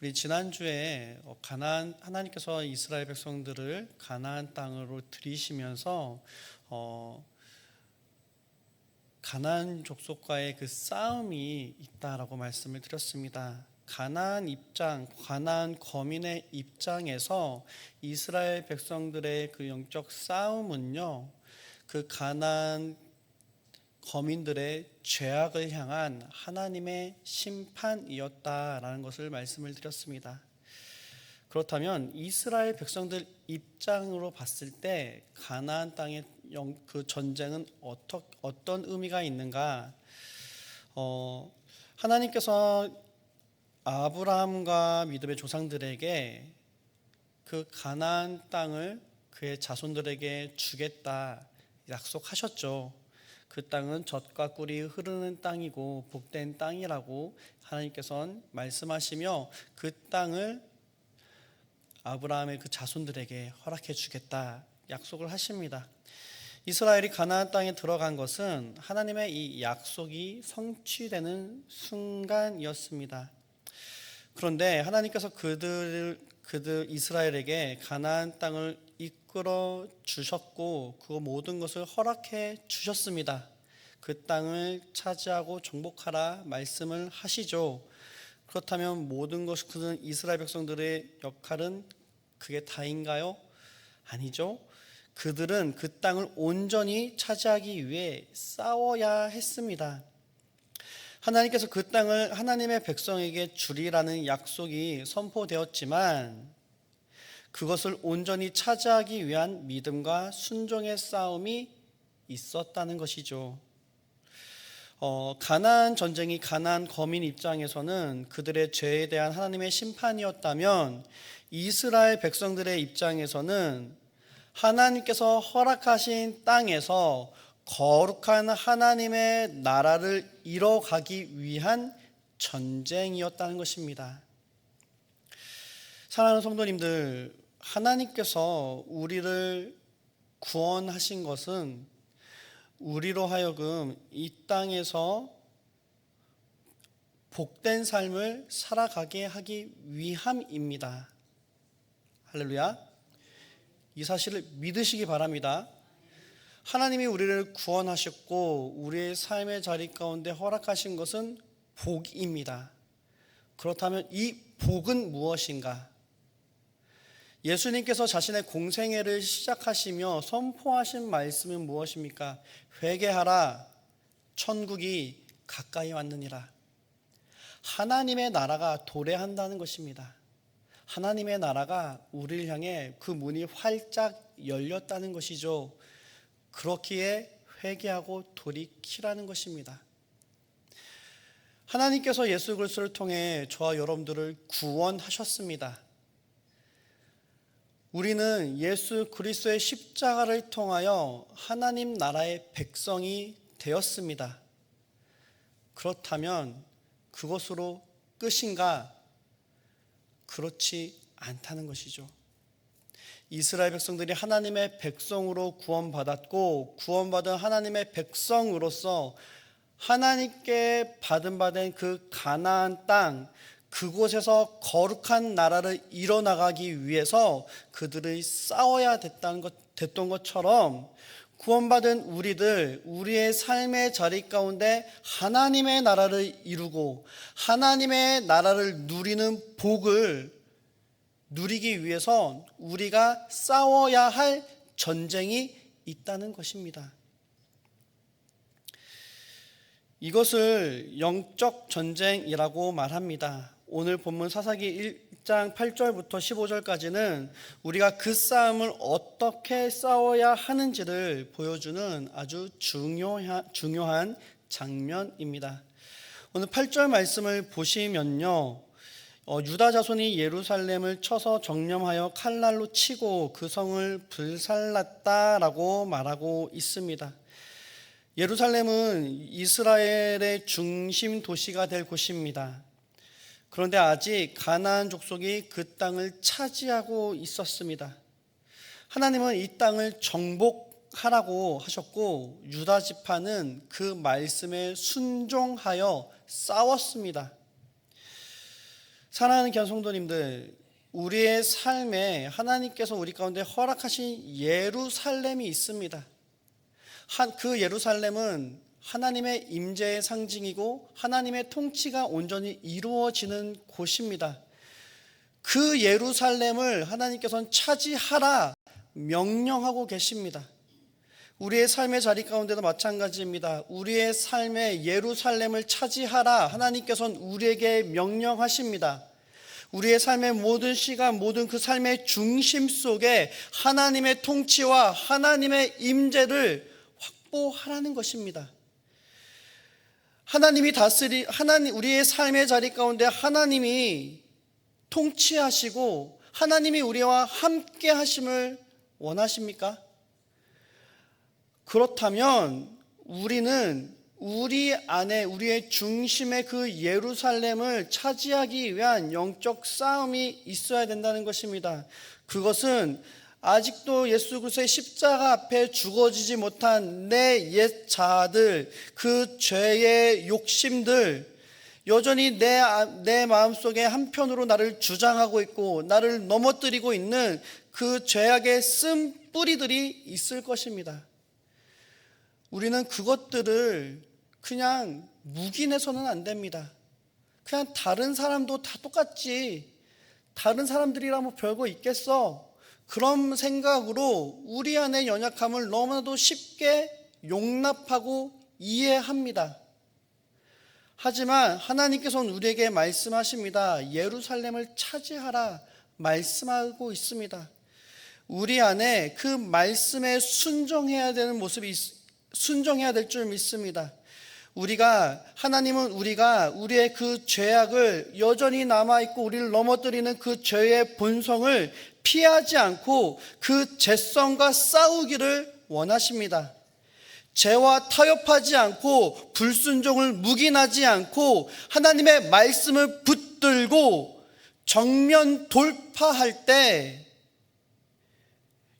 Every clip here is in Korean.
우리 지난주에 가나안 하나님께서 이스라엘 백성들을 가나안 땅으로 들이시면서 가나안 족속과의 그 싸움이 있다라고 말씀을 드렸습니다. 가나안 거민의 입장에서 이스라엘 백성들의 그 영적 싸움은요, 그 가나안 거민들의 죄악을 향한 하나님의 심판이었다라는 것을 말씀을 드렸습니다. 그렇다면 이스라엘 백성들 입장으로 봤을 때 가나안 땅의 그 전쟁은 어떤 의미가 있는가? 하나님께서 아브라함과 믿음의 조상들에게 그 가나안 땅을 그의 자손들에게 주겠다 약속하셨죠. 그 땅은 젖과 꿀이 흐르는 땅이고 복된 땅이라고 하나님께서는 말씀하시며 그 땅을 아브라함의 그 자손들에게 허락해 주겠다 약속을 하십니다. 이스라엘이 가나안 땅에 들어간 것은 하나님의 이 약속이 성취되는 순간이었습니다. 그런데 하나님께서 그들 이스라엘에게 가나안 땅을 이끌어 주셨고 그 모든 것을 허락해 주셨습니다. 그 땅을 차지하고 정복하라 말씀을 하시죠. 그렇다면 모든 것을 그는 이스라엘 백성들의 역할은 그게 다인가요? 아니죠. 그들은 그 땅을 온전히 차지하기 위해 싸워야 했습니다. 하나님께서 그 땅을 하나님의 백성에게 주리라는 약속이 선포되었지만 그것을 온전히 차지하기 위한 믿음과 순종의 싸움이 있었다는 것이죠. 가나안 전쟁이 가나안 거민 입장에서는 그들의 죄에 대한 하나님의 심판이었다면 이스라엘 백성들의 입장에서는 하나님께서 허락하신 땅에서 거룩한 하나님의 나라를 이뤄가기 위한 전쟁이었다는 것입니다. 사랑하는 성도님들, 하나님께서 우리를 구원하신 것은 우리로 하여금 이 땅에서 복된 삶을 살아가게 하기 위함입니다. 할렐루야. 이 사실을 믿으시기 바랍니다. 하나님이 우리를 구원하셨고 우리의 삶의 자리 가운데 허락하신 것은 복입니다. 그렇다면 이 복은 무엇인가? 예수님께서 자신의 공생애를 시작하시며 선포하신 말씀은 무엇입니까? 회개하라, 천국이 가까이 왔느니라. 하나님의 나라가 도래한다는 것입니다. 하나님의 나라가 우리를 향해 그 문이 활짝 열렸다는 것이죠. 그렇기에 회개하고 돌이키라는 것입니다. 하나님께서 예수 그리스도를 통해 저와 여러분들을 구원하셨습니다. 우리는 예수 그리스도의 십자가를 통하여 하나님 나라의 백성이 되었습니다. 그렇다면 그것으로 끝인가? 그렇지 않다는 것이죠. 이스라엘 백성들이 하나님의 백성으로 구원받았고 구원받은 하나님의 백성으로서 하나님께 받은 그 가나안 땅, 그곳에서 거룩한 나라를 이뤄나가기 위해서 그들이 싸워야 됐던 것처럼 구원받은 우리의 삶의 자리 가운데 하나님의 나라를 이루고 하나님의 나라를 누리는 복을 누리기 위해서 우리가 싸워야 할 전쟁이 있다는 것입니다. 이것을 영적 전쟁이라고 말합니다. 오늘 본문 사사기 1장 8절부터 15절까지는 우리가 그 싸움을 어떻게 싸워야 하는지를 보여주는 아주 중요한 장면입니다. 오늘 8절 말씀을 보시면요, 유다 자손이 예루살렘을 쳐서 정령하여 칼날로 치고 그 성을 불살랐다라고 말하고 있습니다. 예루살렘은 이스라엘의 중심 도시가 될 곳입니다. 그런데 아직 가나안 족속이 그 땅을 차지하고 있었습니다. 하나님은 이 땅을 정복하라고 하셨고 유다 지파는 그 말씀에 순종하여 싸웠습니다. 사랑하는 교회 성도님들, 우리의 삶에 하나님께서 우리 가운데 허락하신 예루살렘이 있습니다. 그 예루살렘은 하나님의 임재의 상징이고 하나님의 통치가 온전히 이루어지는 곳입니다. 그 예루살렘을 하나님께서는 차지하라 명령하고 계십니다. 우리의 삶의 자리 가운데도 마찬가지입니다. 우리의 삶의 예루살렘을 차지하라 하나님께서는 우리에게 명령하십니다. 우리의 삶의 모든 시간, 모든 그 삶의 중심 속에 하나님의 통치와 하나님의 임재를 확보하라는 것입니다. 우리의 삶의 자리 가운데 하나님이 통치하시고 하나님이 우리와 함께 하심을 원하십니까? 그렇다면 우리는 우리 안에 우리의 중심의 그 예루살렘을 차지하기 위한 영적 싸움이 있어야 된다는 것입니다. 그것은 아직도 예수 그리스도의 십자가 앞에 죽어지지 못한 내 옛 자아들, 그 죄의 욕심들, 여전히 내 마음속에 한편으로 나를 주장하고 있고 나를 넘어뜨리고 있는 그 죄악의 쓴뿌리들이 있을 것입니다. 우리는 그것들을 그냥 묵인해서는 안 됩니다. 그냥 다른 사람도 다 똑같지, 다른 사람들이랑 뭐 별거 있겠어, 그런 생각으로 우리 안의 연약함을 너무나도 쉽게 용납하고 이해합니다. 하지만 하나님께서는 우리에게 말씀하십니다. 예루살렘을 차지하라 말씀하고 있습니다. 우리 안에 그 말씀에 순종해야 될 줄 믿습니다. 하나님은 우리가 우리의 그 죄악을 여전히 남아있고 우리를 넘어뜨리는 그 죄의 본성을 피하지 않고 그 죄성과 싸우기를 원하십니다. 죄와 타협하지 않고 불순종을 묵인하지 않고 하나님의 말씀을 붙들고 정면 돌파할 때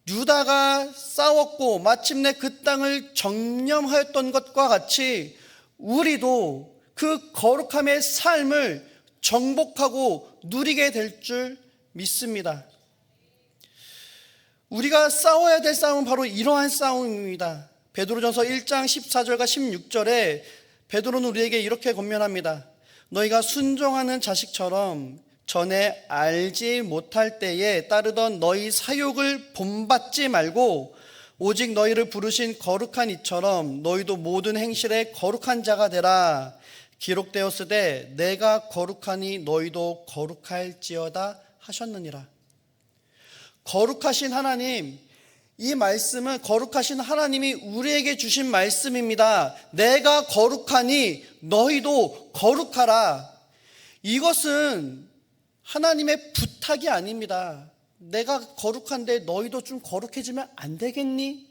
유다가 싸웠고 마침내 그 땅을 정령하였던 것과 같이 우리도 그 거룩함의 삶을 정복하고 누리게 될 줄 믿습니다. 우리가 싸워야 될 싸움은 바로 이러한 싸움입니다. 베드로전서 1장 14절과 16절에 베드로는 우리에게 이렇게 권면합니다. 너희가 순종하는 자식처럼 전에 알지 못할 때에 따르던 너희 사욕을 본받지 말고 오직 너희를 부르신 거룩한 이처럼 너희도 모든 행실에 거룩한 자가 되라. 기록되었으되 내가 거룩하니 너희도 거룩할지어다 하셨느니라. 거룩하신 하나님, 이 말씀은 거룩하신 하나님이 우리에게 주신 말씀입니다. 내가 거룩하니 너희도 거룩하라. 이것은 하나님의 부탁이 아닙니다. 내가 거룩한데 너희도 좀 거룩해지면 안 되겠니?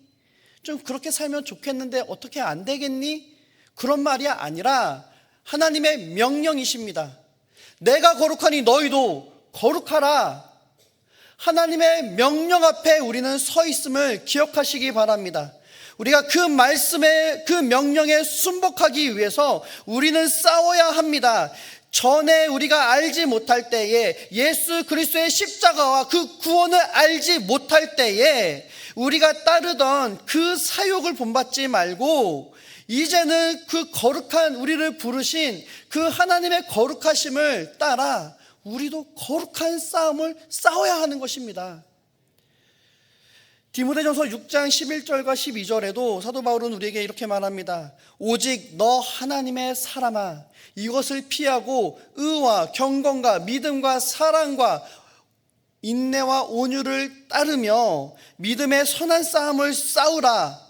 좀 그렇게 살면 좋겠는데 어떻게 안 되겠니? 그런 말이 아니라 하나님의 명령이십니다. 내가 거룩하니 너희도 거룩하라. 하나님의 명령 앞에 우리는 서 있음을 기억하시기 바랍니다. 우리가 그 말씀의 그 명령에 순복하기 위해서 우리는 싸워야 합니다. 전에 우리가 알지 못할 때에, 예수 그리스도의 십자가와 그 구원을 알지 못할 때에 우리가 따르던 그 사욕을 본받지 말고 이제는 그 거룩한 우리를 부르신 그 하나님의 거룩하심을 따라 우리도 거룩한 싸움을 싸워야 하는 것입니다. 디모데전서 6장 11절과 12절에도 사도 바울은 우리에게 이렇게 말합니다. 오직 너 하나님의 사람아, 이것을 피하고 의와 경건과 믿음과 사랑과 인내와 온유를 따르며 믿음의 선한 싸움을 싸우라.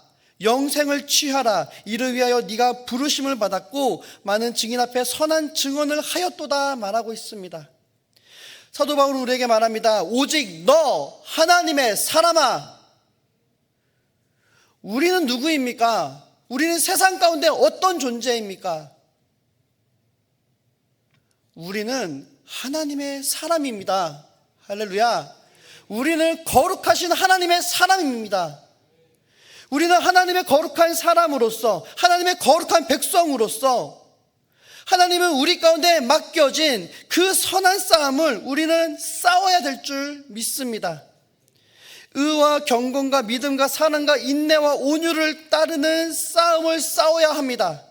영생을 취하라. 이를 위하여 네가 부르심을 받았고 많은 증인 앞에 선한 증언을 하였도다 말하고 있습니다. 사도 바울은 우리에게 말합니다. 오직 너 하나님의 사람아. 우리는 누구입니까? 우리는 세상 가운데 어떤 존재입니까? 우리는 하나님의 사람입니다. 할렐루야. 우리는 거룩하신 하나님의 사람입니다. 우리는 하나님의 거룩한 사람으로서, 하나님의 거룩한 백성으로서 하나님은 우리 가운데 맡겨진 그 선한 싸움을 우리는 싸워야 될 줄 믿습니다. 의와 경건과 믿음과 사랑과 인내와 온유를 따르는 싸움을 싸워야 합니다.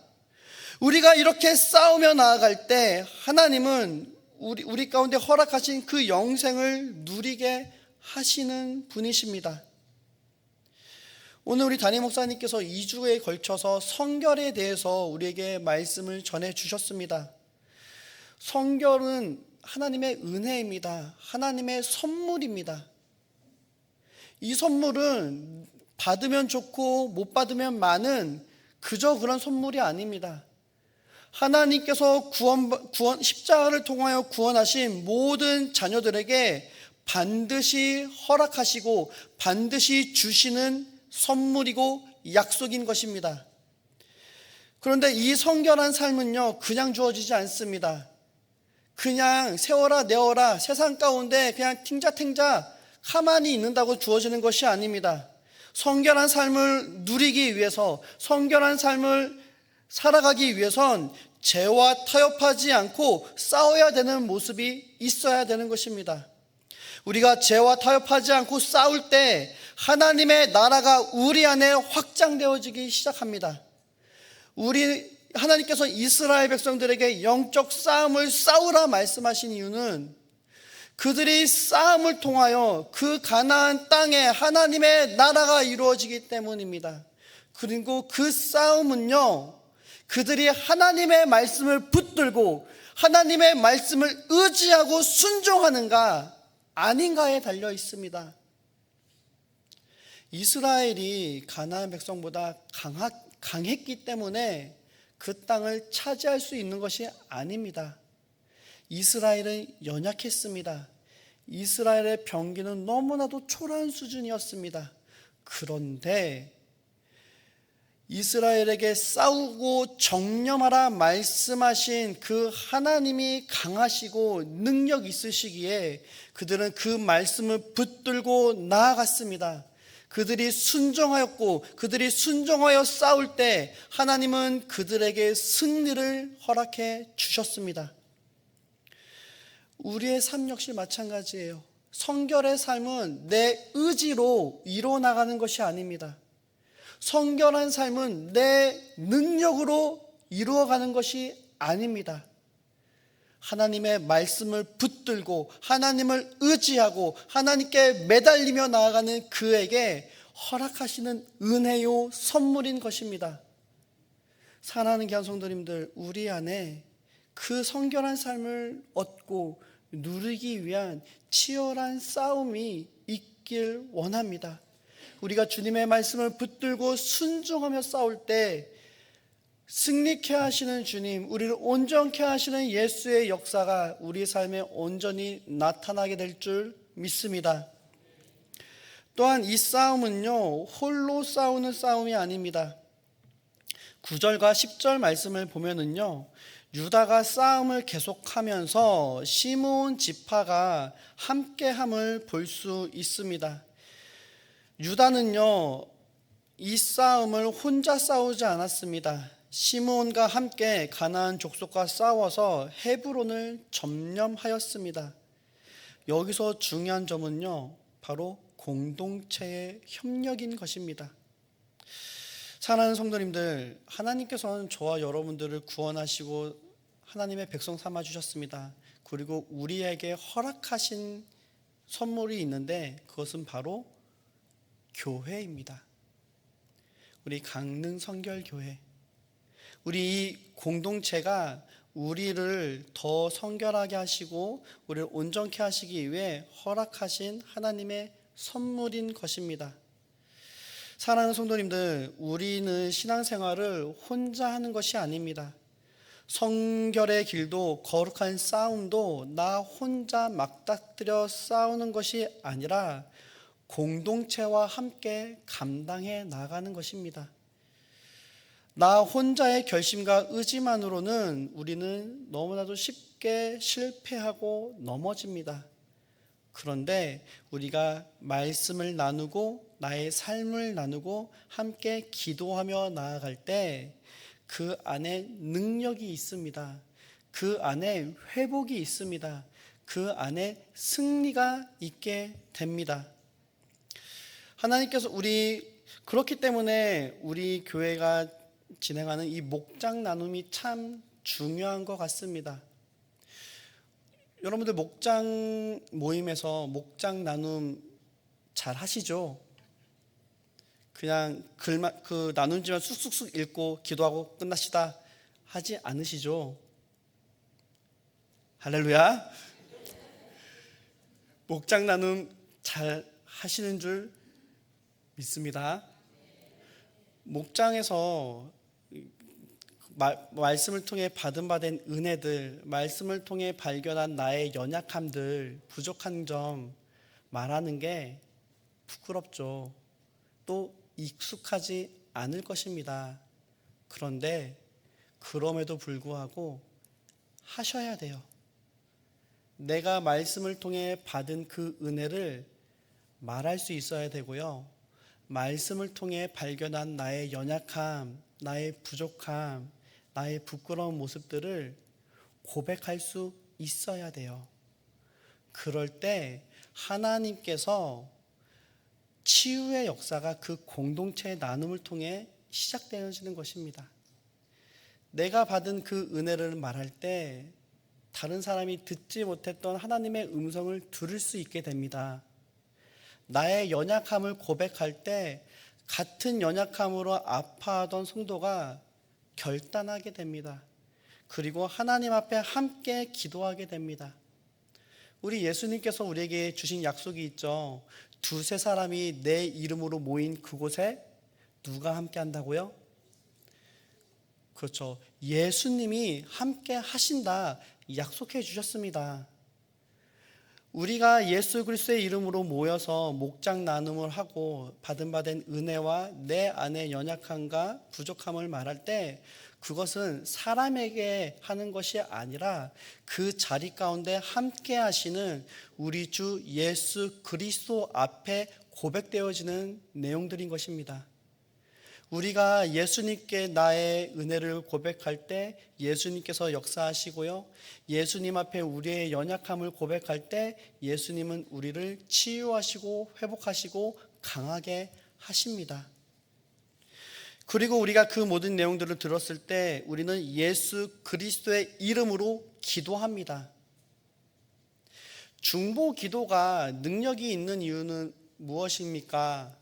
우리가 이렇게 싸우며 나아갈 때 하나님은 우리 가운데 허락하신 그 영생을 누리게 하시는 분이십니다. 오늘 우리 담임 목사님께서 2주에 걸쳐서 성결에 대해서 우리에게 말씀을 전해 주셨습니다. 성결은 하나님의 은혜입니다. 하나님의 선물입니다. 이 선물은 받으면 좋고 못 받으면 많은 그저 그런 선물이 아닙니다. 하나님께서 십자가를 통하여 구원하신 모든 자녀들에게 반드시 허락하시고 반드시 주시는 선물이고 약속인 것입니다. 그런데 이 성결한 삶은요, 그냥 주어지지 않습니다. 그냥 세워라 내어라 세상 가운데 그냥 팅자팅자 가만히 있는다고 주어지는 것이 아닙니다. 성결한 삶을 누리기 위해서, 성결한 삶을 살아가기 위해선 죄와 타협하지 않고 싸워야 되는 모습이 있어야 되는 것입니다. 우리가 죄와 타협하지 않고 싸울 때 하나님의 나라가 우리 안에 확장되어지기 시작합니다. 하나님께서 이스라엘 백성들에게 영적 싸움을 싸우라 말씀하신 이유는 그들이 싸움을 통하여 그 가나안 땅에 하나님의 나라가 이루어지기 때문입니다. 그리고 그 싸움은요, 그들이 하나님의 말씀을 붙들고 하나님의 말씀을 의지하고 순종하는가 아닌가에 달려 있습니다. 이스라엘이 가나안 백성보다 강했기 때문에 그 땅을 차지할 수 있는 것이 아닙니다. 이스라엘은 연약했습니다. 이스라엘의 병기는 너무나도 초라한 수준이었습니다. 그런데 이스라엘에게 싸우고 정념하라 말씀하신 그 하나님이 강하시고 능력 있으시기에 그들은 그 말씀을 붙들고 나아갔습니다. 그들이 순종하였고 그들이 순종하여 싸울 때 하나님은 그들에게 승리를 허락해 주셨습니다. 우리의 삶 역시 마찬가지예요. 성결의 삶은 내 의지로 이루어나가는 것이 아닙니다. 성결한 삶은 내 능력으로 이루어가는 것이 아닙니다. 하나님의 말씀을 붙들고 하나님을 의지하고 하나님께 매달리며 나아가는 그에게 허락하시는 은혜요 선물인 것입니다. 사랑하는 귀한 성도님들, 우리 안에 그 성결한 삶을 얻고 누리기 위한 치열한 싸움이 있길 원합니다. 우리가 주님의 말씀을 붙들고 순종하며 싸울 때 승리케 하시는 주님, 우리를 온전케 하시는 예수의 역사가 우리 삶에 온전히 나타나게 될 줄 믿습니다. 또한 이 싸움은요, 홀로 싸우는 싸움이 아닙니다. 9절과 10절 말씀을 보면은요, 유다가 싸움을 계속하면서 시므온 지파가 함께함을 볼 수 있습니다. 유다는요, 이 싸움을 혼자 싸우지 않았습니다. 시므온과 함께 가나안 족속과 싸워서 헤브론을 점령하였습니다. 여기서 중요한 점은요, 바로 공동체의 협력인 것입니다. 사랑하는 성도님들, 하나님께서는 저와 여러분들을 구원하시고 하나님의 백성 삼아 주셨습니다. 그리고 우리에게 허락하신 선물이 있는데 그것은 바로 교회입니다. 우리 강릉 성결교회, 우리 이 공동체가 우리를 더 성결하게 하시고 우리를 온전케 하시기 위해 허락하신 하나님의 선물인 것입니다. 사랑하는 성도님들, 우리는 신앙생활을 혼자 하는 것이 아닙니다. 성결의 길도 거룩한 싸움도 나 혼자 막닥뜨려 싸우는 것이 아니라 공동체와 함께 감당해 나가는 것입니다. 나 혼자의 결심과 의지만으로는 우리는 너무나도 쉽게 실패하고 넘어집니다. 그런데 우리가 말씀을 나누고 나의 삶을 나누고 함께 기도하며 나아갈 때 그 안에 능력이 있습니다. 그 안에 회복이 있습니다. 그 안에 승리가 있게 됩니다. 하나님께서 그렇기 때문에 우리 교회가 진행하는 이 목장 나눔이 참 중요한 것 같습니다. 여러분들 목장 모임에서 목장 나눔 잘 하시죠? 그냥 그 나눔지만 쑥쑥쑥 읽고 기도하고 끝나시다 하지 않으시죠? 할렐루야. 목장 나눔 잘 하시는 줄 믿습니다. 목장에서 말씀을 통해 받은 은혜들, 말씀을 통해 발견한 나의 연약함들, 부족한 점 말하는 게 부끄럽죠. 또 익숙하지 않을 것입니다. 그런데 그럼에도 불구하고 하셔야 돼요. 내가 말씀을 통해 받은 그 은혜를 말할 수 있어야 되고요. 말씀을 통해 발견한 나의 연약함, 나의 부족함, 나의 부끄러운 모습들을 고백할 수 있어야 돼요. 그럴 때 하나님께서 치유의 역사가 그 공동체의 나눔을 통해 시작되어지는 것입니다. 내가 받은 그 은혜를 말할 때 다른 사람이 듣지 못했던 하나님의 음성을 들을 수 있게 됩니다. 나의 연약함을 고백할 때 같은 연약함으로 아파하던 성도가 결단하게 됩니다. 그리고 하나님 앞에 함께 기도하게 됩니다. 우리 예수님께서 우리에게 주신 약속이 있죠. 두세 사람이 내 이름으로 모인 그곳에 누가 함께 한다고요? 그렇죠. 예수님이 함께 하신다 약속해 주셨습니다. 우리가 예수 그리스도의 이름으로 모여서 목장 나눔을 하고 받은 은혜와 내 안의 연약함과 부족함을 말할 때 그것은 사람에게 하는 것이 아니라 그 자리 가운데 함께 하시는 우리 주 예수 그리스도 앞에 고백되어지는 내용들인 것입니다. 우리가 예수님께 나의 은혜를 고백할 때 예수님께서 역사하시고요. 예수님 앞에 우리의 연약함을 고백할 때 예수님은 우리를 치유하시고 회복하시고 강하게 하십니다. 그리고 우리가 그 모든 내용들을 들었을 때 우리는 예수 그리스도의 이름으로 기도합니다. 중보 기도가 능력이 있는 이유는 무엇입니까?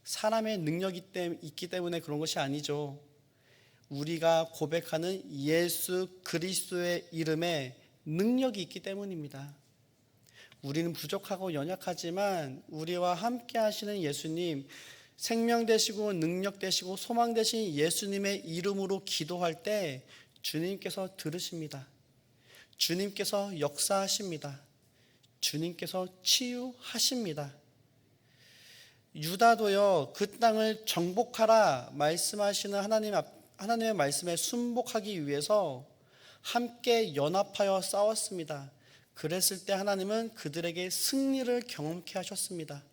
사람의 능력이 있기 때문에 그런 것이 아니죠. 우리가 고백하는 예수 그리스도의 이름에 능력이 있기 때문입니다. 우리는 부족하고 연약하지만 우리와 함께 하시는 예수님, 생명 되시고 능력 되시고 소망 되신 예수님의 이름으로 기도할 때 주님께서 들으십니다. 주님께서 역사하십니다. 주님께서 치유하십니다. 유다도요, 그 땅을 정복하라 말씀하시는 하나님의 말씀에 순복하기 위해서 함께 연합하여 싸웠습니다. 그랬을 때 하나님은 그들에게 승리를 경험케 하셨습니다.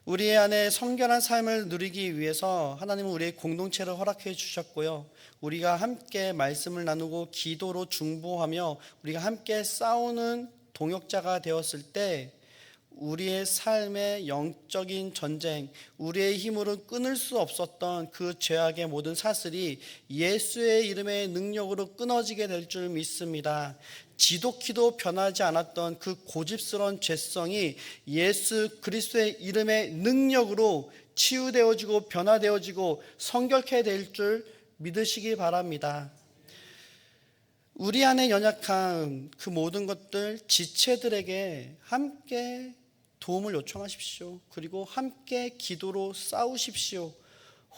우리 안에 성결한 삶을 누리기 위해서 하나님은 우리의 공동체를 허락해 주셨고요. 우리가 함께 말씀을 나누고 기도로 중보하며 우리가 함께 싸우는 동역자가 되었을 때 우리의 삶의 영적인 전쟁, 우리의 힘으로 끊을 수 없었던 그 죄악의 모든 사슬이 예수의 이름의 능력으로 끊어지게 될 줄 믿습니다. 지독히도 변하지 않았던 그 고집스러운 죄성이 예수 그리스도의 이름의 능력으로 치유되어지고 변화되어지고 성결케 될 줄 믿으시기 바랍니다. 우리 안에 연약한 그 모든 것들 지체들에게 함께 도움을 요청하십시오. 그리고 함께 기도로 싸우십시오.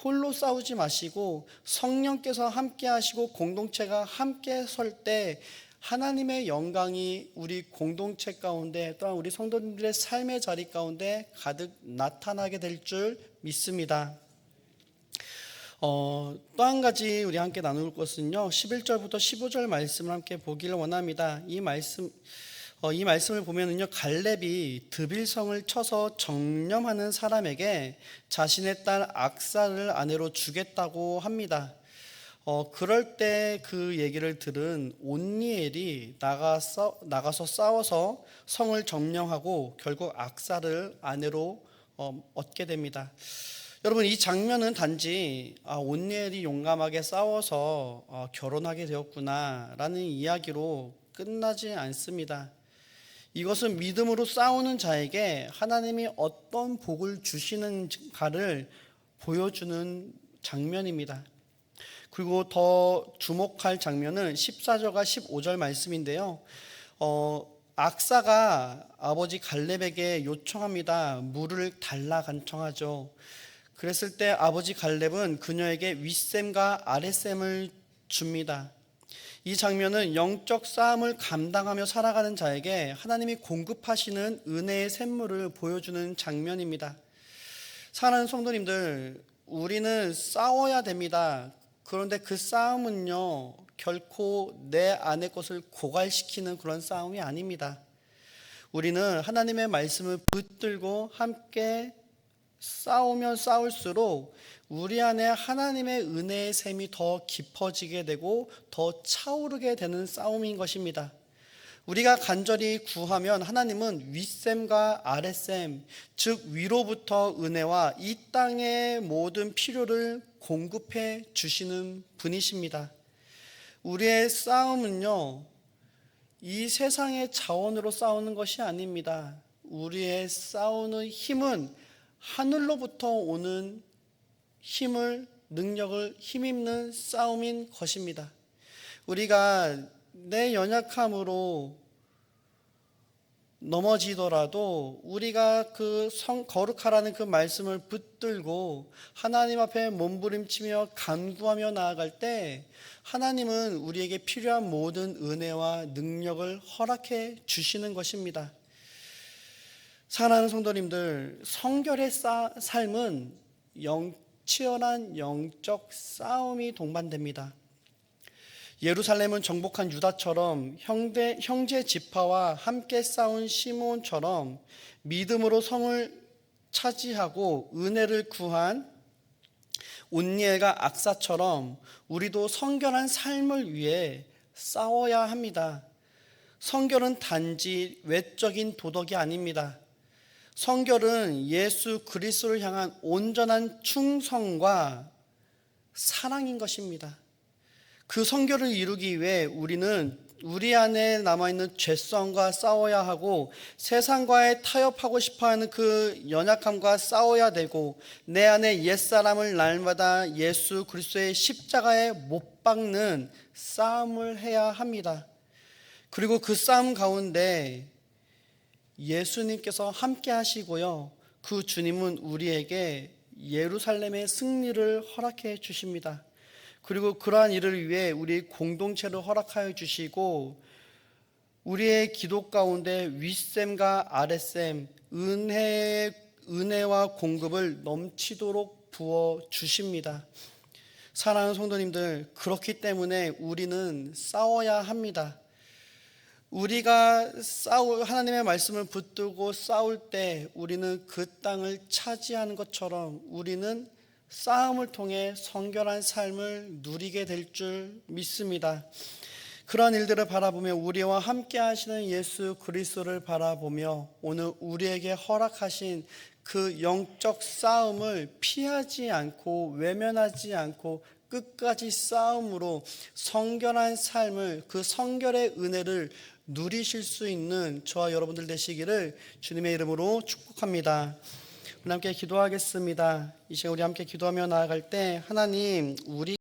홀로 싸우지 마시고 성령께서 함께 하시고 공동체가 함께 설 때 하나님의 영광이 우리 공동체 가운데 또한 우리 성도님들의 삶의 자리 가운데 가득 나타나게 될 줄 믿습니다. 또 한 가지 우리 함께 나눌 것은요, 11절부터 15절 말씀을 함께 보기를 원합니다. 이 말씀 이 말씀을 보면은요, 갈렙이 드빌성을 쳐서 정념하는 사람에게 자신의 딸 악사를 아내로 주겠다고 합니다. 그럴 때 그 얘기를 들은 온니엘이 나가서 싸워서 성을 점령하고 결국 악사를 아내로 얻게 됩니다. 여러분, 이 장면은 단지 온니엘이 용감하게 싸워서 결혼하게 되었구나라는 이야기로 끝나지 않습니다. 이것은 믿음으로 싸우는 자에게 하나님이 어떤 복을 주시는가를 보여주는 장면입니다. 그리고 더 주목할 장면은 14절과 15절 말씀인데요. 악사가 아버지 갈렙에게 요청합니다. 물을 달라 간청하죠. 그랬을 때 아버지 갈렙은 그녀에게 윗셈과 아랫셈을 줍니다. 이 장면은 영적 싸움을 감당하며 살아가는 자에게 하나님이 공급하시는 은혜의 샘물을 보여주는 장면입니다. 사랑하는 성도님들, 우리는 싸워야 됩니다. 그런데 그 싸움은요, 결코 내 안의 것을 고갈시키는 그런 싸움이 아닙니다. 우리는 하나님의 말씀을 붙들고 함께 싸우면 싸울수록 우리 안에 하나님의 은혜의 샘이 더 깊어지게 되고 더 차오르게 되는 싸움인 것입니다. 우리가 간절히 구하면 하나님은 윗셈과 아랫셈, 즉 위로부터 은혜와 이 땅의 모든 필요를 공급해 주시는 분이십니다. 우리의 싸움은요, 이 세상의 자원으로 싸우는 것이 아닙니다. 우리의 싸우는 힘은 하늘로부터 오는 힘을, 능력을 힘입는 싸움인 것입니다. 우리가 내 연약함으로 넘어지더라도 우리가 그 거룩하라는 그 말씀을 붙들고 하나님 앞에 몸부림치며 간구하며 나아갈 때 하나님은 우리에게 필요한 모든 은혜와 능력을 허락해 주시는 것입니다. 사랑하는 성도님들, 성결의 삶은 치열한 영적 싸움이 동반됩니다. 예루살렘은 정복한 유다처럼 형제 지파와 함께 싸운 시므온처럼 믿음으로 성을 차지하고 은혜를 구한 온니엘과 악사처럼 우리도 성결한 삶을 위해 싸워야 합니다. 성결은 단지 외적인 도덕이 아닙니다. 성결은 예수 그리스도를 향한 온전한 충성과 사랑인 것입니다. 그 성결을 이루기 위해 우리는 우리 안에 남아있는 죄성과 싸워야 하고 세상과의 타협하고 싶어하는 그 연약함과 싸워야 되고 내 안에 옛사람을 날마다 예수 그리스도의 십자가에 못 박는 싸움을 해야 합니다. 그리고 그 싸움 가운데 예수님께서 함께 하시고요, 그 주님은 우리에게 예루살렘의 승리를 허락해 주십니다. 그리고 그러한 일을 위해 우리 공동체를 허락하여 주시고 우리의 기도 가운데 윗셈과 아랫셈, 은혜와 공급을 넘치도록 부어 주십니다. 사랑하는 성도님들, 그렇기 때문에 우리는 싸워야 합니다. 우리가 하나님의 말씀을 붙들고 싸울 때 우리는 그 땅을 차지하는 것처럼 우리는 싸움을 통해 성결한 삶을 누리게 될 줄 믿습니다. 그러한 일들을 바라보며 우리와 함께 하시는 예수 그리스도를 바라보며 오늘 우리에게 허락하신 그 영적 싸움을 피하지 않고 외면하지 않고 끝까지 싸움으로 성결한 삶을, 그 성결의 은혜를 누리실 수 있는 저와 여러분들 되시기를 주님의 이름으로 축복합니다. 우리 함께 기도하겠습니다. 이 시간 우리 함께 기도하며 나아갈 때 하나님, 우리